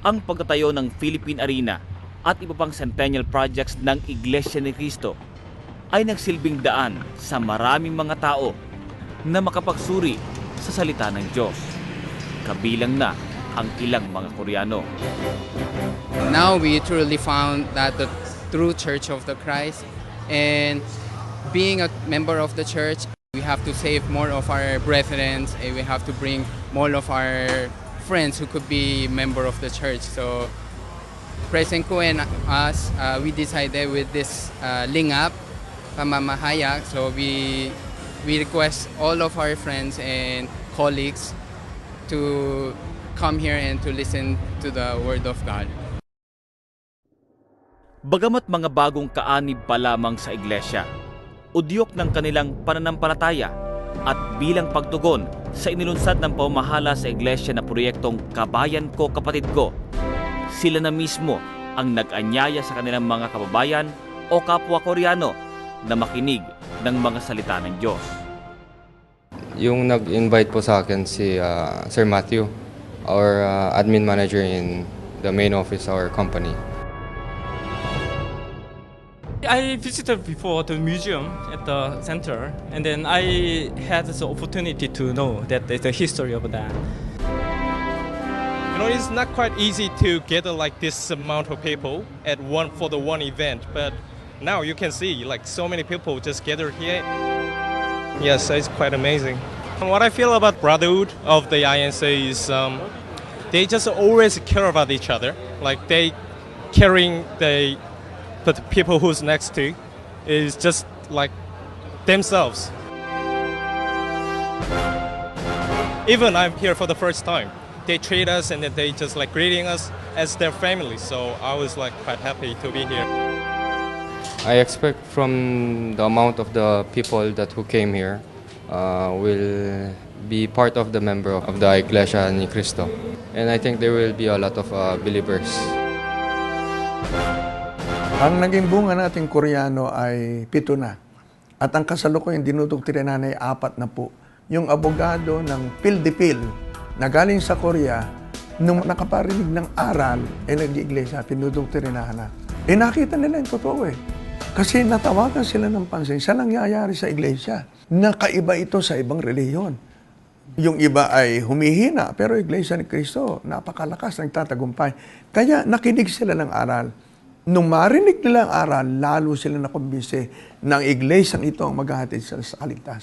ang pagtatayo ng Philippine Arena at iba pang centennial projects ng Iglesia ni Cristo ay nagsilbing daan sa maraming mga tao na makapagsuri sa salita ng Diyos. Kabilang na ang ilang mga Koreano. Now we truly found that the true Church of the Christ, and being a member of the church, we have to save more of our brethren, and we have to bring more of our friends who could be member of the church. So President Ko and us, we decided with this Lingap, Pamamahayag, so we request all of our friends and colleagues to come here and to listen to the Word of God. Bagamat mga bagong kaanib pa lamang sa iglesia, udyok ng kanilang pananampalataya at bilang pagtugon sa inilunsad ng pamamahala sa iglesia na proyektong Kabayan Ko, Kapatid Ko, sila na mismo ang nag-anyaya sa kanilang mga kababayan o kapwa Koreano na makinig ng mga salita ng Diyos. Yung nag-invite po sa akin si Sir Matthew, our admin manager in the main office of our company. I visited before the museum at the center, and then I had the opportunity to know that there's a history of that. You know, it's not quite easy to gather like this amount of people at for the one event, but now you can see like so many people just gathered here. Yes, it's quite amazing. And what I feel about brotherhood of the INC is they just always care about each other. Like they caring but the people who's next to is just like themselves. Even I'm here for the first time. They treat us and then they just like greeting us as their family. So I was like quite happy to be here. I expect from the amount of the people who came here will be part of the member of the Iglesia ni Cristo. And I think there will be a lot of believers. Ang naging bunga nating Koreano ay 7 na. At ang kasalukuyang dinudoktrinahan ay 4 na po. Yung abogado ng PhilDePhil na galing sa Korea, nung nakaparinig ng aral, nag-iglesia, pinudoktrinahan na. Nakita nila yung totoo Kasi natawagan sila ng pansin sa nangyayari sa iglesia. Nakaiba ito sa ibang reliyon. Yung iba ay humihina, pero Iglesia ni Cristo, napakalakas, nagtatagumpay. Kaya nakinig sila ng aral. Nung marinig nila ang aral, lalo sila nakumbinsi ng iglesyang ito ang maghahatid sila sa kaligtasan.